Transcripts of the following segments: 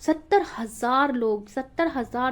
70,000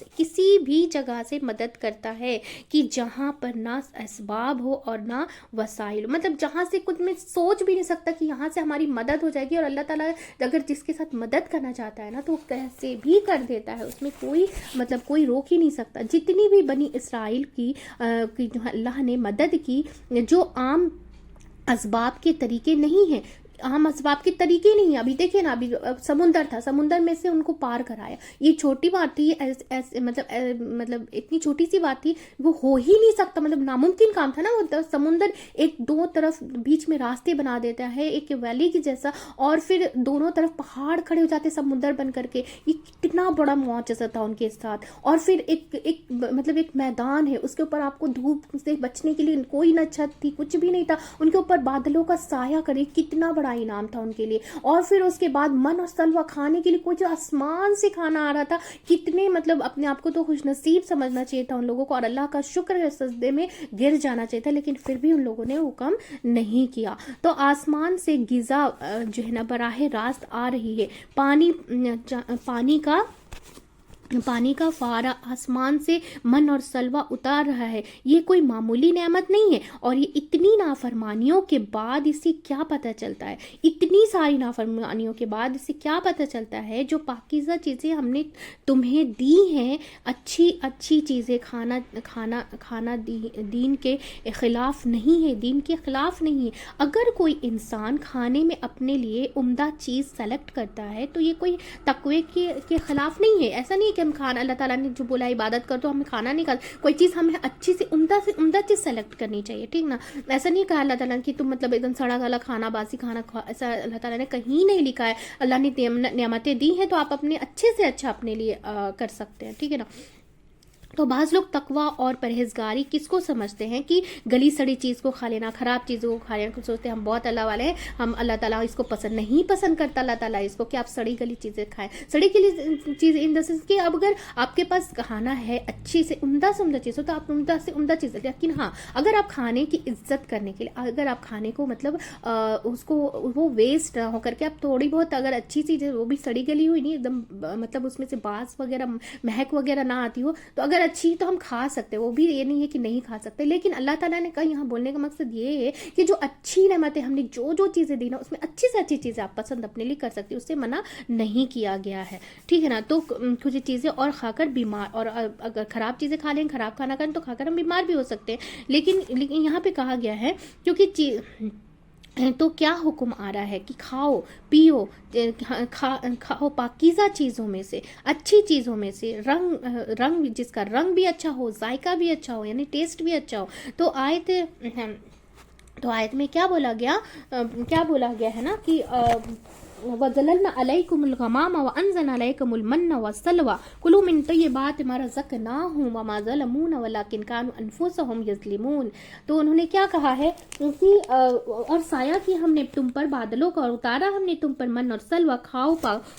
سے, کسی بھی جگہ سے مدد کرتا ہے کہ جہاں پر نہ اسباب ہو اور نہ وسائل, مطلب جہاں سے کچھ میں سوچ بھی نہیں سکتا کہ یہاں سے ہماری مدد ہو جائے گی. اور اللہ تعالیٰ اگر جس کے ساتھ مدد کرنا چاہتا ہے نا تو وہ کیسے بھی کر دیتا ہے, اس میں کوئی مطلب کوئی روک ہی نہیں سکتا. جتنی بھی بنی اسرائیل کی جو اللہ نے مدد کی, جو عام اسباب کے طریقے نہیں ہیں, عام اسباب کے طریقے نہیں ہیں. ابھی دیکھیں نا, ابھی سمندر تھا, سمندر میں سے ان کو پار کرایا, یہ چھوٹی بات تھی, مطلب اتنی چھوٹی سی بات تھی, وہ ہو ہی نہیں سکتا, مطلب ناممکن کام تھا نا. وہ سمندر ایک دو طرف بیچ میں راستے بنا دیتا ہے ایک ویلی کی جیسا, اور پھر دونوں طرف پہاڑ کھڑے ہو جاتے سمندر بن کر کے. یہ کتنا بڑا معجزہ تھا ان کے ساتھ. اور پھر ایک مطلب ایک میدان ہے, اس کے اوپر آپ کو دھوپ سے بچنے کے لیے کوئی نہ چھت تھی, کچھ بھی نہیں تھا, ان کے اوپر بادلوں کا سایہ کرے, کتنا بڑا انعام تھا ان کے لیے. اور پھر اس کے بعد من اور سلوہ کھانے کے لیے کوئی جو آسمان سے کھانا آ رہا تھا. کتنے مطلب اپنے آپ کو تو خوش نصیب سمجھنا چاہیے تھا ان لوگوں کو, اور اللہ کا شکر ہے سجدے میں گر جانا چاہیے تھا, لیکن پھر بھی ان لوگوں نے وہ کام نہیں کیا. تو آسمان سے غذا جو ہے نا براہ راست آ رہی ہے, پانی کا فوارہ آسمان سے من اور سلوہ اتار رہا ہے. یہ کوئی معمولی نعمت نہیں ہے. اور یہ اتنی نافرمانیوں کے بعد اسے کیا پتہ چلتا ہے, اتنی ساری نافرمانیوں کے بعد اسے کیا پتہ چلتا ہے, جو پاکیزہ چیزیں ہم نے تمہیں دی ہیں, اچھی چیزیں کھانا دین کے خلاف نہیں ہے, دین کے خلاف نہیں ہے. اگر کوئی انسان کھانے میں اپنے لیے عمدہ چیز سلیکٹ کرتا ہے تو یہ کوئی تقوی کے خلاف نہیں ہے. ایسا نہیں کہ ہم کھانا, اللہ تعالیٰ نے جو بولا عبادت کر تو ہمیں کھانا نہیں کھانا, کوئی چیز ہمیں اچھی سے عمدہ چیز سلیکٹ کرنی چاہیے, ٹھیک نا. ایسا نہیں کہا اللہ تعالیٰ نے کہ تم مطلب ایک دم سڑا گلا کھانا, باسی کھانا کھا, ایسا اللہ تعالیٰ نے کہیں نہیں لکھا ہے. اللہ نے نعمتیں دی ہیں تو آپ اپنے اچھے سے اچھا اپنے لیے کر سکتے ہیں, ٹھیک ہے نا. تو بعض لوگ تقویٰ اور پرہیزگاری کس کو سمجھتے ہیں کہ گلی سڑی چیز کو کھا لینا, خراب چیزوں کو کھا لینا. سوچتے ہیں ہم بہت اللہ والے ہیں, ہم اللہ تعالیٰ اس کو پسند کرتا اللہ تعالیٰ اس کو کہ آپ سڑی گلی چیزیں کھائیں. سڑی گلی چیز ان دا سینس کہ اب اگر آپ کے پاس کھانا ہے اچھی سے عمدہ چیز ہو تو آپ عمدہ سے عمدہ چیز, لیکن ہاں اگر آپ کھانے کی عزت کرنے کے لیے, اگر آپ کھانے کو مطلب اس کو وہ ویسٹ نہ ہو کر کے آپ تھوڑی بہت اگر اچھی چیز ہے, وہ بھی سڑی گلی ہوئی نہیں, ایک دم مطلب اس میں سے باس وغیرہ مہک وغیرہ نہ آتی ہو, تو اگر اچھی تو ہم کھا سکتے, وہ بھی یہ نہیں ہے کہ نہیں کھا سکتے. لیکن اللہ تعالیٰ نے کہا, یہاں بولنے کا مقصد یہ ہے کہ جو اچھی نعمتیں ہم نے جو چیزیں دی نا, اس میں اچھی سے اچھی چیزیں آپ پسند اپنے لیے کر سکتے, اس سے منع نہیں کیا گیا ہے, ٹھیک ہے نا. تو کچھ چیزیں اور کھا کر بیمار, اور اگر خراب چیزیں کھا لیں, خراب کھانا کھائیں تو کھا کر ہم بیمار بھی ہو سکتے ہیں. لیکن یہاں پہ کہا گیا ہے کیونکہ تو کیا حکم آ رہا ہے کہ کھاؤ پیو, کھاؤ پاکیزہ چیزوں میں سے, اچھی چیزوں میں سے, رنگ جس کا رنگ بھی اچھا ہو, ذائقہ بھی اچھا ہو, یعنی ٹیسٹ بھی اچھا ہو. تو آیت میں کیا بولا گیا ہے نا کہ وَظَلَلْنَا عَلَيْكُمُ الْغَمَامَ وَأَنزَلْنَا عَلَيْكُمُ الْمَنَّ وَالسَّلْوَىٰ كُلُوا مِن طَيِّبَاتِ مَا رَزَقْنَاكُمْ وَمَا ظَلَمُونَا وَلَٰكِن كَانُوا أَنفُسَهُمْ يَظْلِمُونَ. تو انہوں نے کیا کہا ہے کہ اور سایہ کی ہم نے تم پر بادلوں کا, اور اتارا ہم نے تم پر من اور سلوہ, کھاؤ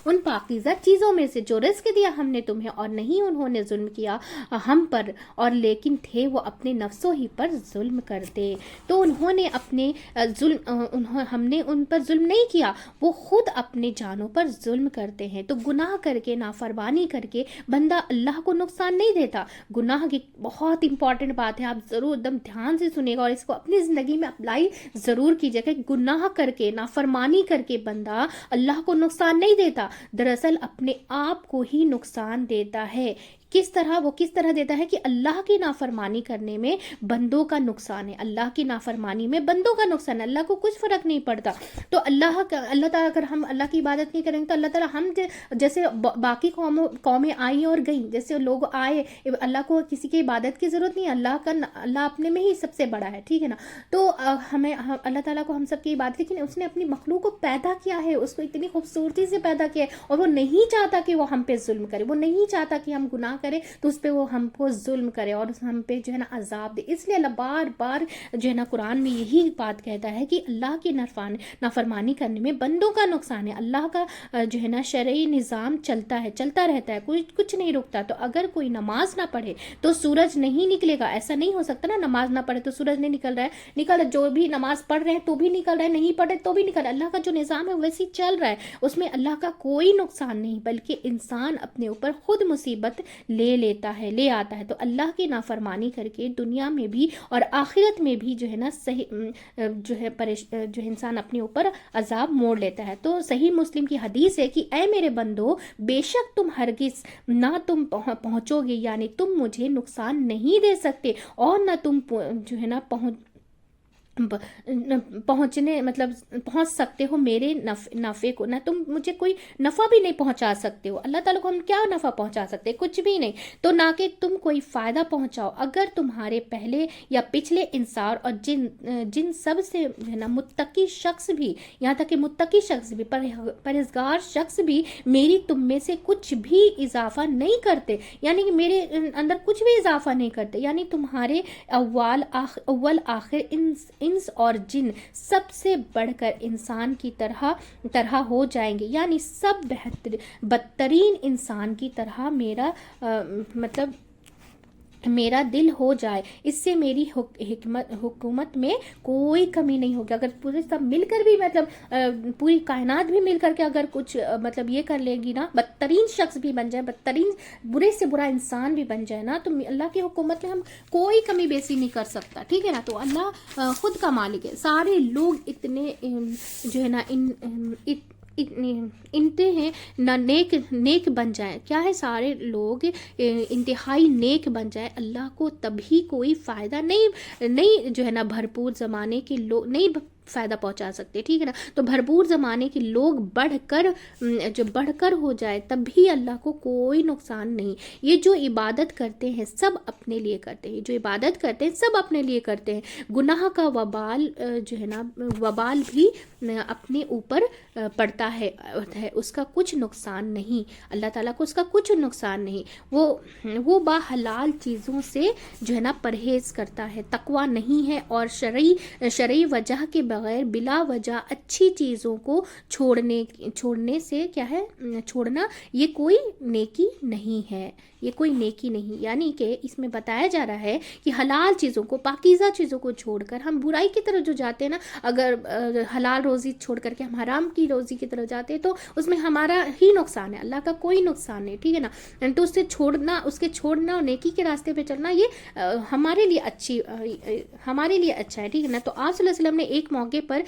ان پاکیزہ چیزوں میں سے جو رزق دیا ہم نے تمہیں, اور نہیں انہوں نے ظلم کیا ہم پر, اور لیکن تھے وہ اپنے نفسوں ہی پر ظلم کرتے. تو انہوں نے اپنے ہم نے ان پر ظلم نہیں کیا, وہ خود اپنے جانوں پر ظلم کرتے ہیں. تو گناہ کر کے, نافرمانی کر کے بندہ اللہ کو نقصان نہیں دیتا. گناہ کی بہت امپورٹنٹ بات ہے, آپ ضرور ایک دم دھیان سے سنیے گا اور اس کو اپنی زندگی میں اپلائی ضرور کیجیے گا. گناہ کر کے, نافرمانی کر کے بندہ اللہ کو نقصان نہیں دیتا, دراصل اپنے آپ کو ہی نقصان دیتا ہے. کس طرح دیتا ہے کہ اللہ کی نافرمانی کرنے میں بندوں کا نقصان ہے, اللہ کی نافرمانی میں بندوں کا نقصان ہے, اللہ کو کچھ فرق نہیں پڑتا. تو اللہ تعالیٰ اگر ہم اللہ کی عبادت نہیں کریں گے تو اللہ تعالیٰ ہم جیسے باقی قومیں آئیں اور گئیں, جیسے لوگ آئے, اللہ کو کسی کی عبادت کی ضرورت نہیں ہے, اللہ اپنے میں ہی سب سے بڑا ہے, ٹھیک ہے نا. تو ہمیں اللہ تعالیٰ کو ہم سب کی عبادت, لیکن اس نے اپنی مخلوق کو پیدا کیا ہے, اس کو اتنی خوبصورتی سے پیدا کیا ہے, اور وہ نہیں چاہتا کہ وہ ہم پہ ظلم کرے, وہ نہیں چاہتا کہ ہم گناہ کرے تو اس پہ وہ ہم کو ظلم کرے اور ہم پہ جو ہے نا عذاب دے. اس لیے اللہ بار بار جو ہے نا قرآن میں یہی بات کہتا ہے کہ اللہ کی نافرمانی کرنے میں بندوں کا نقصان ہے. اللہ کا جو ہے نا شرعی نظام چلتا رہتا ہے, کچھ نہیں رکتا. تو اگر کوئی نماز نہ پڑھے تو سورج نہیں نکلے گا, ایسا نہیں ہو سکتا نا, نماز نہ پڑھے تو سورج نہیں نکل رہا ہے, جو بھی نماز پڑھ رہے ہیں تو بھی نکل رہا ہے, نہیں پڑھے تو بھی نکل رہا ہے. اللہ کا جو نظام ہے ویسے چل رہا ہے, اس میں اللہ کا کوئی نقصان نہیں, بلکہ انسان اپنے اوپر خود مصیبت لے آتا ہے. تو اللہ کی نافرمانی کر کے دنیا میں بھی اور آخرت میں بھی جو ہے نا صحیح جو ہے جو انسان اپنے اوپر عذاب موڑ لیتا ہے. تو صحیح مسلم کی حدیث ہے کہ اے میرے بندو، بے شک تم ہرگز نہ تم پہنچو گے، یعنی تم مجھے نقصان نہیں دے سکتے، اور نہ تم جو ہے نا پہنچ سکتے ہو میرے نفع کو، نہ تم مجھے کوئی نفع بھی نہیں پہنچا سکتے ہو. اللہ تعالیٰ کو ہم کیا نفع پہنچا سکتے؟ کچھ بھی نہیں. تو نہ کہ تم کوئی فائدہ پہنچاؤ. اگر تمہارے پہلے یا پچھلے انسان اور جن سب سے جو ہے نا متقی شخص بھی، یہاں تک کہ متقی شخص بھی، پرہیزگار شخص بھی میری تم میں سے کچھ بھی اضافہ نہیں کرتے، یعنی کہ میرے اندر کچھ بھی اضافہ نہیں کرتے، یعنی تمہارے اول آخر انس اور جن سب سے بڑھ کر انسان کی طرح ہو جائیں گے، یعنی سب بدترین انسان کی طرح میرا دل ہو جائے. اس سے میری حکومت میں کوئی کمی نہیں ہوگی. اگر پورے سب مل کر بھی پوری کائنات بھی مل کر کے اگر کچھ یہ کر لے گی نا، بدترین شخص بھی بن جائے، بدترین برے سے برا انسان بھی بن جائے نا، تو اللہ کی حکومت میں ہم کوئی کمی بیسی نہیں کر سکتا. ٹھیک ہے نا. تو اللہ خود کا مالک ہے. سارے لوگ اتنے جو ہے نا انتے ہیں نہ نیک بن جائیں. کیا ہے؟ سارے لوگ انتہائی نیک بن جائیں، اللہ کو تبھی کوئی فائدہ نہیں جو ہے نا بھرپور زمانے کے لوگ نہیں فائدہ پہنچا سکتے. ٹھیک ہے نا. تو بھرپور زمانے کے لوگ بڑھ کر ہو جائے تب بھی اللہ کو کوئی نقصان نہیں. یہ جو عبادت کرتے ہیں سب اپنے لیے کرتے ہیں، جو عبادت کرتے ہیں سب اپنے لیے کرتے ہیں. گناہ کا وبال جو ہے نا وبال بھی اپنے اوپر پڑتا ہے، اس کا کچھ نقصان نہیں. اللہ تعالیٰ کو اس کا کچھ نقصان نہیں. وہ حلال چیزوں سے جو ہے نا پرہیز کرتا ہے. تقویٰ نہیں ہے اور شرعی وجہ کے بغیر بلا وجہ اچھی چیزوں کو چھوڑنے سے کیا ہے؟ چھوڑنا یہ کوئی نیکی نہیں ہے. یہ کوئی نیکی نہیں. یعنی کہ اس میں بتایا جا رہا ہے کہ حلال چیزوں کو، پاکیزہ چیزوں کو چھوڑ کر ہم برائی کی طرف جو جاتے ہیں نا، اگر حلال روزی چھوڑ کر کے ہم حرام کی روزی کی طرف جاتے ہیں تو اس میں ہمارا ہی نقصان ہے، اللہ کا کوئی نقصان نہیں. ٹھیک ہے نا. تو اس کے چھوڑنا اور نیکی کے راستے پہ چلنا یہ ہمارے لیے اچھا ہے. ٹھیک ہے نا. تو آپ صلی اللہ علیہ وسلم نے ایک موقع پر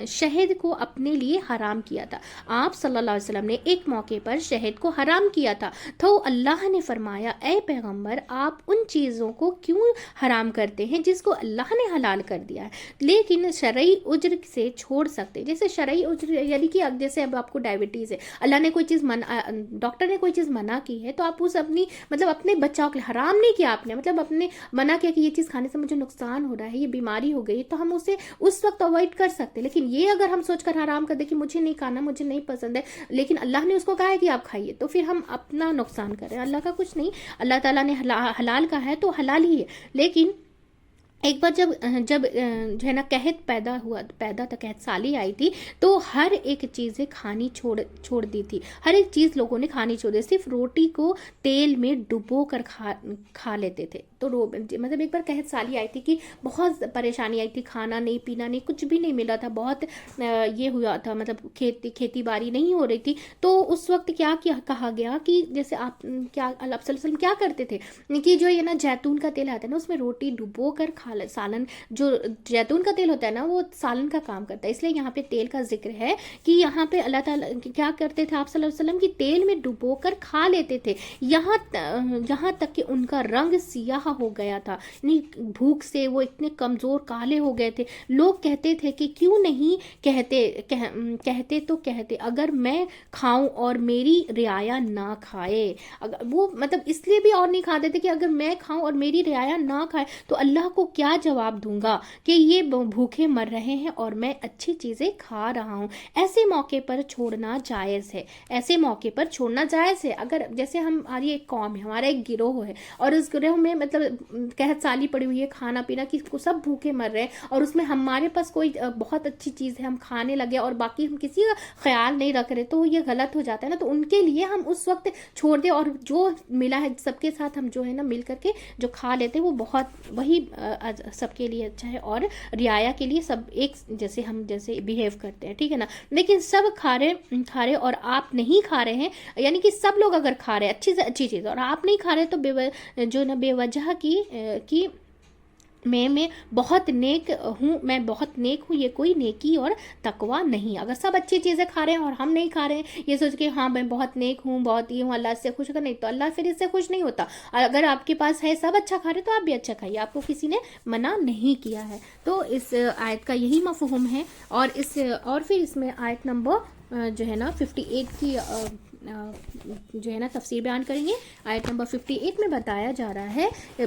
شہد کو اپنے لیے حرام کیا تھا. آپ صلی اللہ علیہ وسلم نے ایک موقع پر شہد کو حرام کیا تھا تو اللہ نے فرمایا، اے پیغمبر، آپ ان چیزوں کو کیوں حرام کرتے ہیں جس کو اللہ نے حلال کر دیا ہے، لیکن شرعی عذر سے چھوڑ سکتے. جیسے شرعی عذر یعنی کہ جیسے اب آپ کو ڈائبٹیز ہے، اللہ نے کوئی چیز ڈاکٹر نے کوئی چیز منع کی ہے تو آپ اس اپنے بچاؤ کے لیے حرام نہیں کیا آپ نے، اپنے منع کیا کہ یہ چیز کھانے سے مجھے نقصان ہو رہا ہے، یہ بیماری ہو گئی، تو ہم اسے اس وقت اوائڈ کر سکتے. لیکن یہ اگر ہم سوچ کر حرام کر دیں کہ مجھے نہیں کھانا، مجھے نہیں پسند ہے، لیکن اللہ نے اس کو کہا ہے کہ آپ کھائیے، تو پھر ہم اپنا نقصان کر رہے ہیں. اللہ کا کچھ نہیں. اللہ تعالیٰ نے حلال کہا ہے تو حلال ہی ہے. لیکن ایک بار جب جو ہے نا قحط پیدا تھا، قحط سالی آئی تھی، تو ہر ایک چیزیں کھانی چھوڑ دی تھی. ہر ایک چیز لوگوں نے کھانی چھوڑ دی. صرف روٹی کو تیل میں ڈبو کر کھا لیتے تھے. تو ایک بار قحط سالی آئی تھی کہ بہت پریشانی آئی تھی، کھانا نہیں، پینا نہیں، کچھ بھی نہیں ملا تھا، بہت یہ ہوا تھا، کھیتی باڑی نہیں ہو رہی تھی. تو اس وقت کیا کہا گیا کہ جیسے آپ صلی اللہ علیہ وسلم کیا کرتے تھے کہ جو یہ نا زیتون کا تیل آتا ہے نا، اس میں روٹی ڈبو کر سالن، جو زیتون کا تیل ہوتا ہے نا وہ سالن کا کام کرتا ہے. اس لیے یہاں پہ تیل کا ذکر ہے کہ یہاں پہ اللہ تعالیٰ کیا کرتے تھے آپ صلی اللہ علیہ وسلم کی تیل میں ڈبو کر کھا لیتے تھے، یہاں تک کہ ان کا رنگ سیاہ ہو گیا تھا. بھوک سے وہ اتنے کمزور کالے ہو گئے تھے. لوگ کہتے تھے کہ کیوں نہیں کہتے اگر میں کھاؤں اور میری رعایا نہ کھائے. وہ اس لیے بھی اور نہیں کھاتے تھے کہ اگر میں کھاؤں اور میری رعایا نہ کھائے تو اللہ کو کیا جواب دوں گا کہ یہ بھوکے مر رہے ہیں اور میں اچھی چیزیں کھا رہا ہوں. ایسے موقع پر چھوڑنا جائز ہے. اگر جیسے ہماری ایک قوم ہے، ہمارا ایک گروہ ہے، اور اس گروہ میں قحط سالی پڑی ہوئی ہے، کھانا پینا کی کو سب بھوکے مر رہے ہیں، اور اس میں ہمارے پاس کوئی بہت اچھی چیز ہے، ہم کھانے لگے اور باقی ہم کسی کا خیال نہیں رکھ رہے، تو یہ غلط ہو جاتا ہے نا. تو ان کے لیے ہم اس وقت چھوڑ دیں اور جو ملا ہے سب کے ساتھ ہم جو ہے نا مل کر کے جو کھا لیتے ہیں وہ بہت وہی سب کے لیے اچھا ہے، اور رعایا کے لیے سب ایک جیسے ہم جیسے بیہیو کرتے ہیں، ٹھیک ہے نا. لیکن سب کھا رہے اور آپ نہیں کھا رہے ہیں، یعنی کہ سب لوگ اگر کھا رہے ہیں اچھی سے اچھی چیز اور آپ نہیں کھا رہے تو جو نا بے وجہ کی میں بہت نیک ہوں، یہ کوئی نیکی اور تقوی نہیں. اگر سب اچھی چیزیں کھا رہے ہیں اور ہم نہیں کھا رہے ہیں یہ سوچ کے ہاں میں بہت نیک ہوں، بہت یہ ہوں، اللہ سے خوش ہوگا، نہیں تو اللہ پھر اس سے خوش نہیں ہوتا. اور اگر آپ کے پاس ہے سب اچھا کھا رہے تو آپ بھی اچھا کھائیے، آپ کو کسی نے منع نہیں کیا ہے. تو اس آیت کا یہی مفہوم ہے. اور پھر اس میں آیت نمبر جو ہے نا 58 کی جو ہے نا تفسیر بیان کریں گے. آیت نمبر 58 میں بتایا جا رہا ہے کہ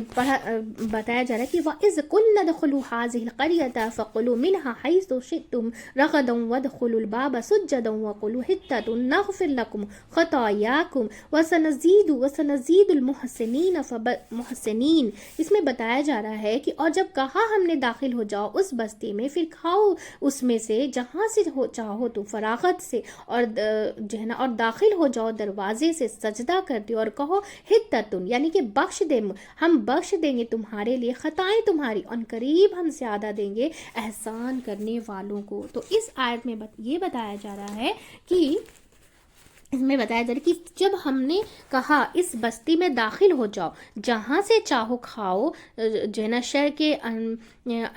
وَإِذْ قُلْنَا ادْخُلُوا هَٰذِهِ الْقَرْيَةَ فَكُلُوا مِنْهَا حَيْثُ شِئْتُمْ رَغَدًا وَادْخُلُوا الْبَابَ سُجَّدًا وَقُولُوا حِطَّةٌ نَغْفِرْ لَكُمْ خَطَايَاكُمْ وَسَنَزِيدُ الْمُحْسِنِينَ. اس میں بتایا جا رہا ہے کہ اور جب کہا ہم نے داخل ہو جاؤ اس بستی میں، پھر کھاؤ اس میں سے جہاں سے چاہو تو فراغت سے، اور جو ہے نا اور داخل ہو جاؤ دروازے سے سجدہ کرتے اور کہو حتتن، یعنی کہ ہم بخش دیں گے تمہارے لیے خطائیں تمہاری، ان قریب ہم زیادہ دیں گے احسان کرنے والوں کو. تو اس آیت میں یہ بتایا جا رہا ہے کہ جب ہم نے کہا اس بستی میں داخل ہو جاؤ، جہاں سے چاہو کھاؤ، جو ہے نا شہر کے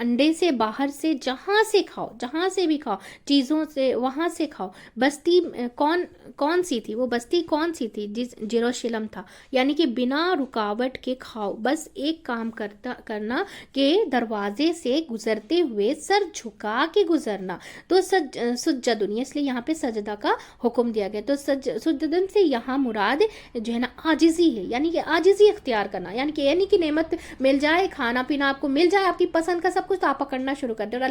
انڈے سے باہر سے جہاں سے کھاؤ، جہاں سے بھی کھاؤ چیزوں سے وہاں سے کھاؤ. بستی کون سی تھی؟ وہ بستی کون سی تھی؟ یروشلم تھا. یعنی کہ بنا رکاوٹ کے کھاؤ، بس ایک کام کرنا کہ دروازے سے گزرتے ہوئے سر جھکا کے گزرنا. تو سجدن، اس لیے یہاں پہ سجدہ کا حکم دیا گیا. تو سجدن سے یہاں مراد جو ہے نا عاجزی ہے، یعنی کہ عاجزی اختیار کرنا. یعنی کہ نعمت مل جائے، کھانا پینا آپ کو مل جائے، آپ کی پسند کا سب کچھ، تو آپ پکڑنا شروع کر دیں. اور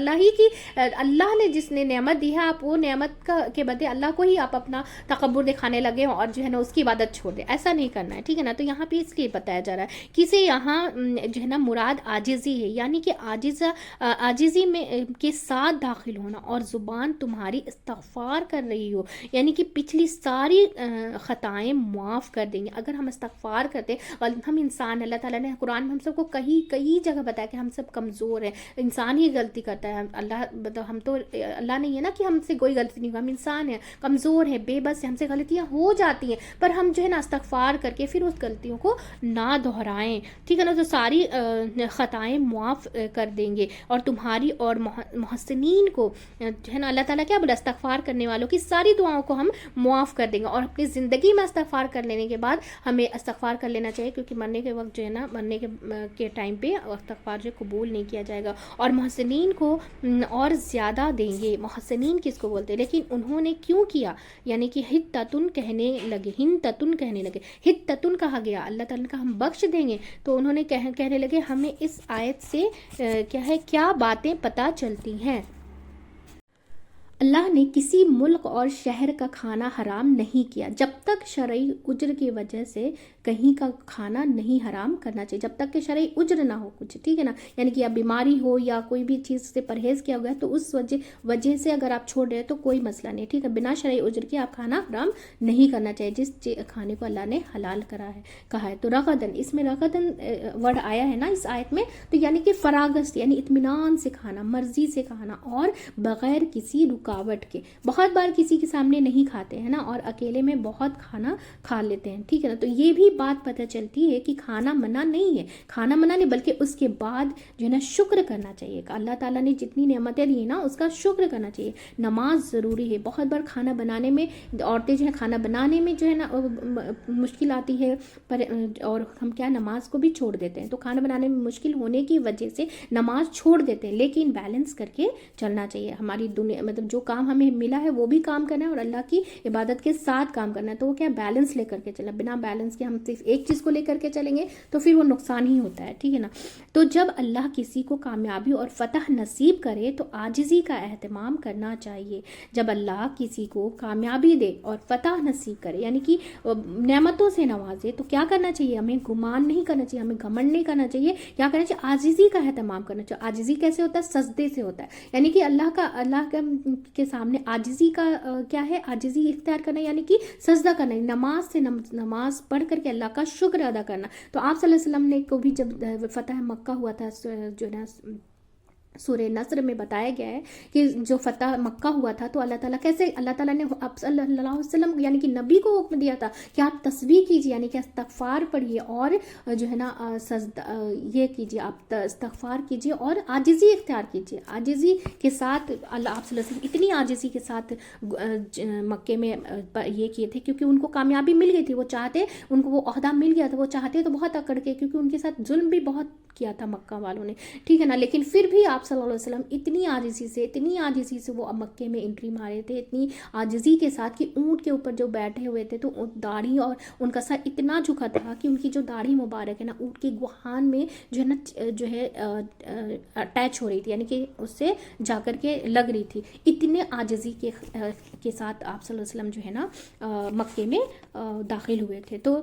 اللہ نے جس نے نعمت دی ہے، آپ وہ نعمت کے بدلے اللہ کو ہی آپ اپنا تکبر دکھانے لگے اور جو ہے نا اس کی عبادت چھوڑ دیں. ایسا نہیں کرنا ہے، ٹھیک ہے نا. تو یہاں پہ اس لیے بتایا جا رہا ہے کسی یہاں جو ہے نا مراد عاجزی ہے، یعنی کہ عاجزی میں کے ساتھ داخل ہونا، اور زبان تمہاری استغفار کر رہی ہو، یعنی کہ پچھلی ساری خطائیں معاف کر دیں گے اگر ہم استغفار کرتے. ہم انسان، اللہ تعالیٰ نے قرآن میں ہم سب کو کئی جگہ بتایا کہ ہم سب کمزور ہیں، انسان ہی غلطی کرتا ہے. اللہ نہیں ہے نا کہ ہم سے کوئی غلطی نہیں ہوگا، ہم انسان ہیں، کمزور ہیں، بے بس ہیں، ہم سے غلطیاں ہو جاتی ہیں، پر ہم جو ہے نا استغفار کر کے پھر اس غلطیوں کو نہ دہرائیں، ٹھیک ہے نا. تو ساری خطائیں معاف کر دیں گے. اور تمہاری اور محسنین کو جو ہے نا اللہ تعالیٰ کیا بولا؟ استغفار کرنے والوں کی ساری دعاؤں کو ہم معاف کر دیں گے. اور اپنی زندگی میں استغفار کر لینے کے بعد ہمیں استغفار کر لینا چاہیے، کیونکہ مرنے کے وقت جو ہے نا مرنے کے ٹائم پہ استغفار جو قبول نہیں کیا جائے گا. اور محسنین کو اور زیادہ دیں گے. محسنین کس کو بولتے ہیں؟ لیکن انہوں نے کیوں کیا؟ یعنی کہ ہتتن کہنے لگے، ہتتن کہا گیا، اللہ تعالیٰ نے کہا ہم بخش دیں گے، تو انہوں نے کہنے لگے ہمیں اس آیت سے کیا باتیں پتہ چلتی ہیں. اللہ نے کسی ملک اور شہر کا کھانا حرام نہیں کیا جب تک شرعی عذر کی وجہ سے کہیں کا کھانا نہیں حرام کرنا چاہیے، جب تک کہ شرعی عذر نہ ہو کچھ، ٹھیک ہے نا. یعنی کہ اب بیماری ہو یا کوئی بھی چیز سے پرہیز کیا گیا تو اس وجہ سے اگر آپ چھوڑ رہے ہیں تو کوئی مسئلہ نہیں، ٹھیک ہے. بنا شرعی عذر کے آپ کھانا حرام نہیں کرنا چاہیے جس کھانے کو اللہ نے حلال کہا ہے. تو رغدن، اس میں رغدن ورڈ آیا ہے نا اس آیت میں، تو یعنی کہ فراغت سے، یعنی اطمینان سے کھانا، مرضی سے کھانا، اور بغیر کسی رکاوٹ کے. بہت بار کسی کے سامنے نہیں کھاتے ہیں نا، اور اکیلے میں بہت کھانا کھا لیتے ہیں، ٹھیک ہے نا. تو یہ بھی بات پتہ چلتی ہے کہ کھانا منع نہیں ہے، کھانا منع نہیں، بلکہ اس کے بعد جو ہے نا شکر کرنا چاہیے. اللہ تعالیٰ نے جتنی نعمتیں دی ہیں نا اس کا شکر کرنا چاہیے. نماز ضروری ہے. بہت بار کھانا بنانے میں عورتیں جو ہے کھانا بنانے میں جو ہے نا مشکل آتی ہے، اور ہم کیا نماز کو بھی چھوڑ دیتے ہیں. تو کھانا بنانے میں مشکل ہونے کی وجہ سے نماز چھوڑ دیتے ہیں، لیکن بیلنس کر کے چلنا چاہیے. ہماری دنیا مطلب جو کام ہمیں ملا ہے وہ بھی کام کرنا ہے اور اللہ کی عبادت کے ساتھ کام کرنا ہے. تو وہ کیا بیلنس لے کر کے چلنا. بنا بیلنس کے ہم صرف ایک چیز کو لے کر کے چلیں گے تو پھر وہ نقصان ہی ہوتا ہے، ٹھیک ہے نا. تو جب اللہ کسی کو کامیابی اور فتح نصیب کرے تو عاجزی کا اہتمام کرنا چاہیے. جب اللہ کسی کو کامیابی دے اور فتح نصیب کرے، یعنی کہ نعمتوں سے نوازے، تو کیا کرنا چاہیے؟ ہمیں گمان نہیں کرنا چاہیے، ہمیں گھمنڈ نہیں کرنا چاہیے. کیا کرنا چاہیے؟ عاجزی کا اہتمام کرنا چاہیے. عاجزی کیسے ہوتا ہے؟ سجدے سے ہوتا ہے. یعنی کہ اللہ کے سامنے عاجزی کا کیا ہے، عاجزی اختیار کرنا، یعنی کہ سجدہ کرنا، نماز سے نماز پڑھ کر کے اللہ کا شکر ادا کرنا. تو آپ صلی اللہ علیہ وسلم نے کو بھی جب فتح مکہ ہوا تھا، جو ہے نا سورہ نصر میں بتایا گیا ہے کہ جو فتح مکہ ہوا تھا تو اللہ تعالیٰ کیسے، اللہ تعالیٰ نے آپ صلی اللہ علیہ وسلم یعنی کہ نبی کو حکم دیا تھا کہ آپ تسبیح کیجیے، یعنی کہ استغفار پڑھیے اور جو ہے نا یہ کیجیے، آپ استغفار کیجیے اور عاجزی اختیار کیجیے. عاجزی کے ساتھ اللہ، آپ صلی اللہ علیہ وسلم اتنی عاجزی کے ساتھ مکے میں یہ کیے تھے کیونکہ ان کو کامیابی مل گئی تھی. وہ چاہتے، ان کو وہ عہدہ مل گیا تھا، وہ چاہتے تو بہت اکڑ کے، کیونکہ ان کے ساتھ ظلم بھی بہت کیا تھا مکہ والوں نے، ٹھیک ہے نا. لیکن پھر بھی آپ صلی اللہ علیہ وسلم اتنی عاجزی سے وہ مکے میں انٹری مارے تھے، اتنی عاجزی کے ساتھ کہ اونٹ کے اوپر جو بیٹھے ہوئے تھے تو داڑھی اور ان کا سر اتنا جھکا تھا کہ ان کی جو داڑھی مبارک ہے نا اونٹ کی گوہان میں جو ہے نا جو ہے اٹیچ ہو رہی تھی، یعنی کہ اس سے جا کر کے لگ رہی تھی. اتنے عاجزی کے ساتھ آپ صلی اللہ علیہ وسلم جو ہے نا مکے میں داخل ہوئے تھے. تو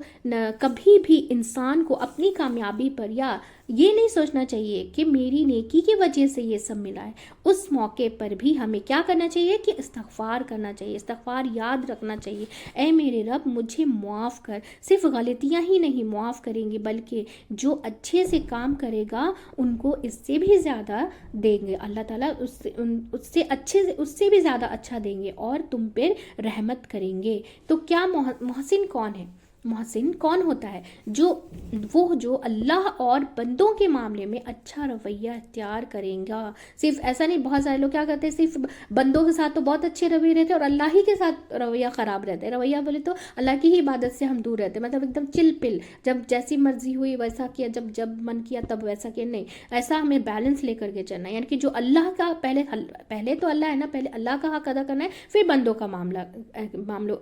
کبھی بھی انسان کو اپنی کامیابی پر یا یہ نہیں سوچنا چاہیے کہ میری نیکی کی وجہ سے یہ سب ملا ہے. اس موقع پر بھی ہمیں کیا کرنا چاہیے کہ استغفار کرنا چاہیے، استغفار یاد رکھنا چاہیے. اے میرے رب مجھے معاف کر. صرف غلطیاں ہی نہیں معاف کریں گے بلکہ جو اچھے سے کام کرے گا ان کو اس سے بھی زیادہ دیں گے، اللہ تعالیٰ اس سے بھی زیادہ اچھا دیں گے اور تم پر رحمت کریں گے. تو کیا محسن کون ہے؟ محسن کون ہوتا ہے؟ جو اللہ اور بندوں کے معاملے میں اچھا رویہ اختیار کریں گا. صرف ایسا نہیں، بہت سارے لوگ کیا کرتے ہیں، صرف بندوں کے ساتھ تو بہت اچھے رویے رہتے ہیں اور اللہ ہی کے ساتھ رویہ خراب رہتا ہے. رویہ بولے تو اللہ کی ہی عبادت سے ہم دور رہتے ہیں، مطلب ایک دم چل پل، جب جیسی مرضی ہوئی ویسا کیا، جب من کیا تب ویسا کیا. نہیں، ایسا ہمیں بیلنس لے کر کے چلنا ہے. یعنی کہ جو اللہ کا پہلے تو اللہ ہے نا، پہلے اللہ کا حق ادا کرنا ہے، پھر بندوں کا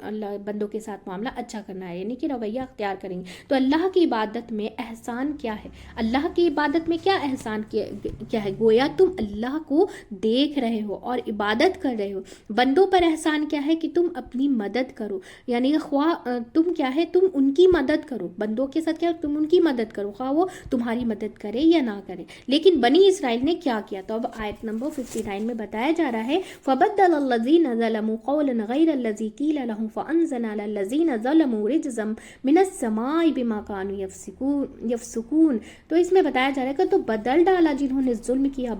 اللہ بندوں کے ساتھ معاملہ اچھا کرنا ہے، یعنی کہ رویہ اختیار کریں گے. تو اللہ کی عبادت میں احسان کیا ہے؟ اللہ کی عبادت میں کیا احسان کیا ہے؟ گویا تم اللہ کو دیکھ رہے ہو اور عبادت کر رہے ہو. بندوں پر احسان کیا ہے کہ تم اپنی مدد کرو، یعنی خواہ تم کیا ہے، تم ان کی مدد کرو. بندوں کے ساتھ کیا، تم ان کی مدد کرو، خواہ وہ تمہاری مدد کرے یا نہ کرے. لیکن بنی اسرائیل نے کیا کیا؟ تو اب آیت نمبر 59 میں بتایا جا رہا ہے فَبَدَّلَ الَّذِينَ ظَلَمُوا قَوْلًا غَيْرَ الَّذِي قِيلَ لَهُمْ فَأَنزَلْنَا عَلَى الَّذِينَ ظَلَمُوا رِجْزًا مِنَ السَّمَاءِ بِمَا كَانُوا يَفْسُقُونَ. تو اس میں بتایا جا رہا ہے کہ تو بدل ڈالا جنہوں نے ظلم کیا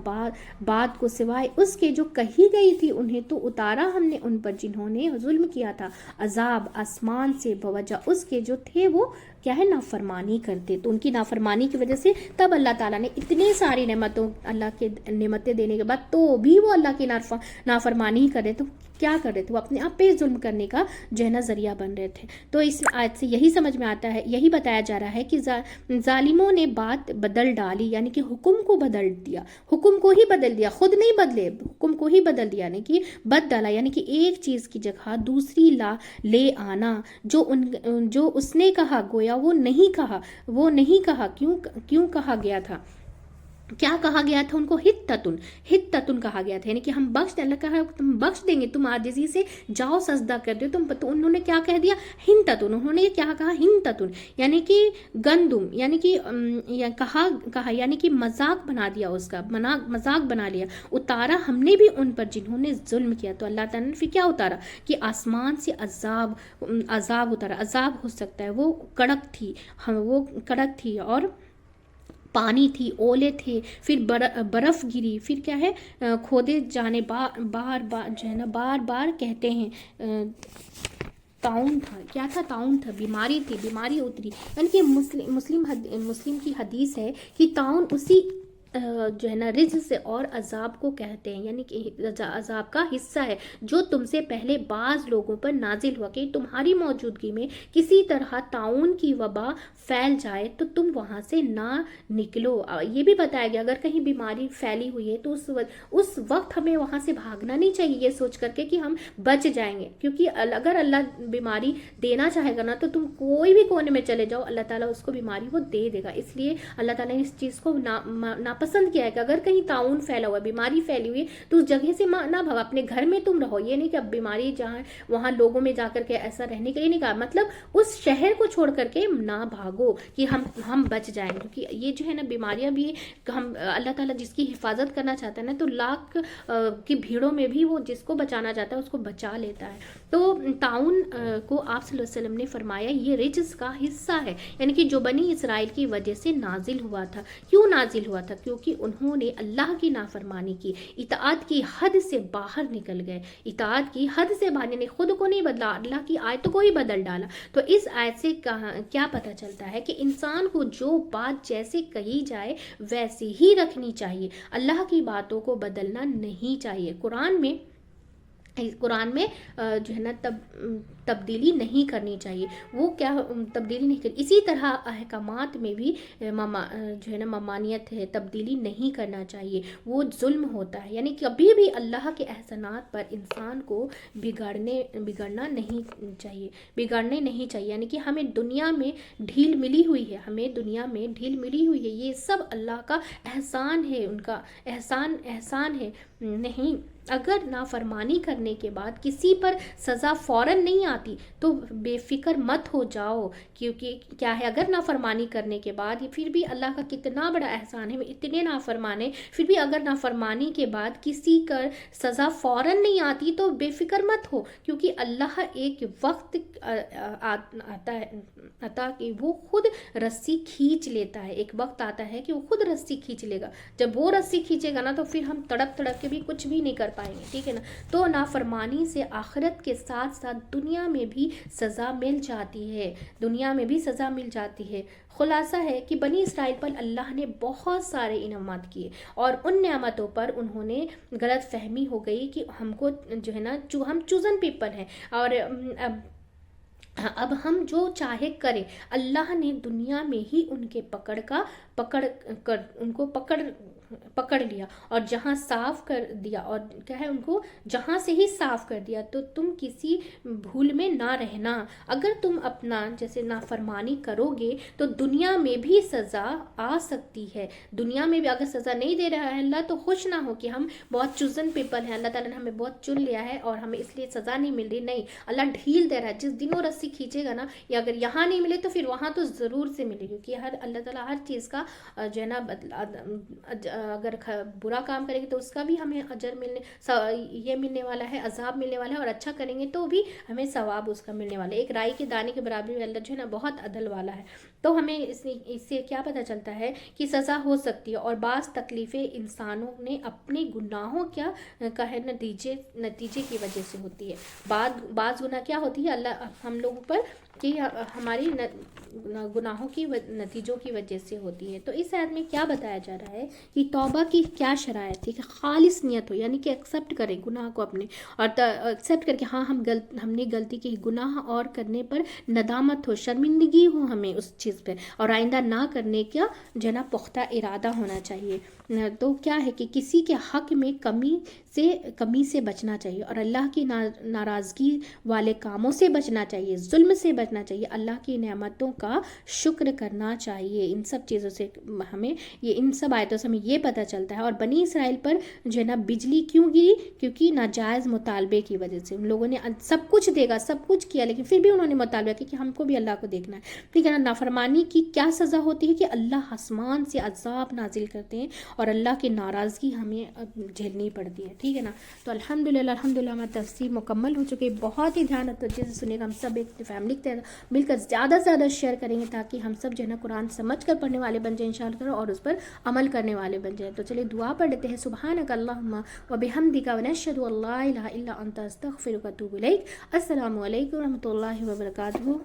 بات کو سوائے اس کے جو کہی گئی تھی انہیں، تو اتارا ہم نے ان پر جنہوں نے ظلم کیا تھا عذاب آسمان سے بوجہ اس کے جو تھے وہ کیا ہے، نافرمانی کرتے. تو ان کی نافرمانی کی وجہ سے تب اللہ تعالیٰ نے اتنی ساری اللہ کے نعمتیں دینے کے بعد تو بھی وہ اللہ کی نافرمانی ہی کر رہے. تو کیا کر رہے تھے؟ وہ اپنے آپ پہ ظلم کرنے کا جو ہے نا ذریعہ بن رہے تھے. تو اس آیت سے یہی سمجھ میں آتا ہے، یہی بتایا جا رہا ہے کہ ظالموں نے بات بدل ڈالی، یعنی کہ حکم کو بدل دیا، حکم کو ہی بدل دیا، خود نہیں بدلے، حکم کو ہی بدل دیا، یعنی کہ بد ڈالا، یعنی کہ ایک چیز کی جگہ دوسری لے آنا. جو اس نے کہا گویا وہ نہیں کہا. کیوں کہا گیا تھا؟ کیا کہا گیا تھا ان کو؟ ہتتن کہا گیا تھا، یعنی کہ ہم بخش دیں. اللہ کہا تم بخش دیں گے، تم عاجزی سے جاؤ سجدہ کر دو. تو انہوں نے کیا کہہ دیا؟ ہنتتن. انہوں نے کیا کہا؟ ہنتتن، یعنی کہ گندم، یعنی کہ کہا یعنی کہ مذاق بنا دیا، اس کا مذاق بنا لیا. اتارا ہم نے بھی ان پر جنہوں نے ظلم کیا. تو اللہ تعالیٰ نے پھر کیا اتارا کہ آسمان سے عذاب اتارا. عذاب ہو سکتا ہے وہ کڑک تھی اور پانی تھی، اولے تھے، پھر برف گری، پھر کیا ہے کھودے جانے، بار جو ہے نا بار کہتے ہیں طاعون تھا. کیا تھا؟ طاعون تھا، بیماری تھی، بیماری اتری. یعنی کہ مسلم کی حدیث ہے کہ طاعون اسی جو ہے نا رجز سے اور عذاب کو کہتے ہیں، یعنی کہ عذاب کا حصہ ہے جو تم سے پہلے بعض لوگوں پر نازل ہوا کہ تمہاری موجودگی میں کسی طرح طاعون کی وبا پھیل جائے تو تم وہاں سے نہ نکلو. یہ بھی بتایا گیا اگر کہیں بیماری پھیلی ہوئی ہے تو اس وقت ہمیں وہاں سے بھاگنا نہیں چاہیے یہ سوچ کر کے کہ ہم بچ جائیں گے، کیونکہ اگر اللہ بیماری دینا چاہے گا نا تو تم کوئی بھی کونے میں چلے جاؤ، اللہ تعالیٰ اس کو بیماری وہ دے دے گا. اس لیے اللہ تعالیٰ نے اس چیز کو ناپسند کیا ہے کہ اگر کہیں طاعون پھیلا ہوا ہے, بیماری پھیلی ہوئی ہے, تو اس جگہ سے نہ بھاگو, اپنے گھر میں تم رہو. یہ نہیں کہ اب بیماری جہاں وہاں لوگوں میں جا کر کے ایسا رہنے کے لیے نہیں کہا, مطلب اس شہر کو چھوڑ کر کے نہ بھاگو کہ ہم بچ جائیں, کیونکہ یہ جو ہے نا بیماریاں بھی ہم اللہ تعالیٰ جس کی حفاظت کرنا چاہتا ہے نا, تو لاکھ کی بھیڑوں میں بھی وہ جس کو بچانا چاہتا ہے اس کو بچا لیتا ہے. تو طاعون کو آپ صلی اللہ علیہ وسلم نے فرمایا یہ رجز کا حصہ ہے, یعنی کہ جو بنی اسرائیل کی وجہ سے نازل ہوا تھا. کیوں نازل ہوا تھا؟ کیونکہ انہوں نے اللہ کی نافرمانی کی, اطاعت کی حد سے باہر نکل گئے, اطاعت کی حد سے باہر, یعنی خود کو نہیں بدلا, اللہ کی آیتوں کو ہی بدل ڈالا. تو اس آیت سے کیا پتہ چلتا ہے کہ انسان کو جو بات جیسے کہی جائے ویسے ہی رکھنی چاہیے, اللہ کی باتوں کو بدلنا نہیں چاہیے. قرآن میں جو ہے نا تبدیلی نہیں کرنی چاہیے, وہ کیا تبدیلی نہیں کرنی. اسی طرح احکامات میں بھی جو ہے نا ممانعت ہے, تبدیلی نہیں کرنا چاہیے, وہ ظلم ہوتا ہے. یعنی کبھی بھی اللہ کے احسانات پر انسان کو بگڑنا نہیں چاہیے, یعنی کہ ہمیں دنیا میں ڈھیل ملی ہوئی ہے, یہ سب اللہ کا احسان ہے, ان کا احسان ہے. نہیں, اگر نافرمانی کرنے کے بعد کسی پر سزا فوراً نہیں آتی تو بے فکر مت ہو جاؤ, کیونکہ کیا ہے, اگر نافرمانی کرنے کے بعد پھر بھی اللہ کا کتنا بڑا احسان ہے, اتنے نافرمانے پھر بھی اگر نافرمانی کے بعد کسی کا سزا فوراً نہیں آتی تو بے فکر مت ہو, کیونکہ اللہ ایک وقت آتا کہ وہ خود رسی کھینچ لیتا ہے. ایک وقت آتا ہے کہ وہ خود رسی کھینچ لے گا, جب وہ رسی کھینچے گا نا تو پھر ہم تڑپ کے بھی کچھ بھی نہیں کر پائیں گے, ٹھیک ہے نا. تو نافرمانی سے آخرت کے ساتھ ساتھ دنیا میں بھی سزا مل جاتی ہے. خلاصہ ہے کہ بنی اسرائیل پر اللہ نے بہت سارے انعامات کیے, اور ان نعمتوں پر انہوں نے غلط فہمی ہو گئی کہ ہم کو جو ہے نا ہم چوزن پیپل ہیں, اور اب ہم جو چاہے کریں. اللہ نے دنیا میں ہی ان کے ان کو پکڑ لیا, اور جہاں صاف کر دیا, اور کیا ہے ان کو جہاں سے ہی صاف کر دیا. تو تم کسی بھول میں نہ رہنا. اگر تم اپنا جیسے نافرمانی کرو گے تو دنیا میں بھی سزا آ سکتی ہے. دنیا میں بھی اگر سزا نہیں دے رہا ہے اللہ, تو خوش نہ ہو کہ ہم بہت چوزن پیپل ہیں, اللہ تعالیٰ نے ہمیں بہت چن لیا ہے اور ہمیں اس لیے سزا نہیں مل رہی. نہیں, اللہ ڈھیل دے رہا ہے. جس دن وہ رسی کھینچے گا نا, یا اگر یہاں نہیں ملے تو پھر وہاں تو ضرور سے ملے گی, کیونکہ اللہ تعالیٰ ہر چیز کا جو ہے نا اگر برا کام کریں گے تو اس کا بھی ہمیں اجر یہ ملنے والا ہے, عذاب ملنے والا ہے, اور اچھا کریں گے تو بھی ہمیں ثواب اس کا ملنے والا ہے. ایک رائی کے دانے کے برابر اللہ جو ہے نا بہت عدل والا ہے. تو ہمیں اس سے کیا پتہ چلتا ہے کہ سزا ہو سکتی ہے, اور بعض تکلیفیں انسانوں نے اپنے گناہوں نتیجے کی وجہ سے ہوتی ہے. بعض گناہ کیا ہوتی ہے اللہ ہم لوگوں پر کہ ہماری گناہوں کی نتیجوں کی وجہ سے ہوتی ہے. تو اس آیت میں کیا بتایا جا رہا ہے کہ توبہ کی کیا شرائط ہے, کہ خالص نیت ہو, یعنی کہ ایکسیپٹ کریں گناہ کو اپنے, اور ایکسیپٹ کر کے ہاں ہم نے غلطی کی, گناہ اور کرنے پر ندامت ہو, شرمندگی ہو ہمیں اس چیز پہ, اور آئندہ نہ کرنے کا جو ہے نا پختہ ارادہ ہونا چاہیے. تو کیا ہے کہ کسی کے حق میں کمی سے بچنا چاہیے, اور اللہ کی ناراضگی والے کاموں سے بچنا چاہیے, ظلم سے بچنا چاہیے, اللہ کی نعمتوں کا شکر کرنا چاہیے. ان سب چیزوں سے ہمیں ان سب آیتوں سے ہمیں یہ پتہ چلتا ہے. اور بنی اسرائیل پر جو ہے نا بجلی کیوں گری؟ کیونکہ ناجائز مطالبے کی وجہ سے. ان لوگوں نے سب کچھ سب کچھ کیا, لیکن پھر بھی انہوں نے مطالبہ کیا کہ ہم کو بھی اللہ کو دیکھنا ہے, ٹھیک ہے نا. نافرمانی کی کیا سزا ہوتی ہے کہ اللہ آسمان سے عذاب نازل کرتے ہیں, اور اللہ کی ناراضگی ہمیں جھیلنی پڑتی ہے, ٹھیک ہے نا. تو الحمدللہ ہماری تفسیر مکمل ہو چکی ہے. بہت ہی دھیان توجہ سے سنے گا. ہم سب ایک فیملی کے مل کر زیادہ سے زیادہ شیئر کریں گے تاکہ ہم سب جو ہے نا قرآن سمجھ کر پڑھنے والے بن جائیں انشاءاللہ, اور اس پر عمل کرنے والے بن جائیں. تو چلیے دعا پڑھ لیتے ہیں. سبحانک اللہم و بحمدک ونشہد ان لا الہ الا انت استغفرک و اتوب الیک. السلام علیکم و رحمۃ اللہ وبرکاتہ.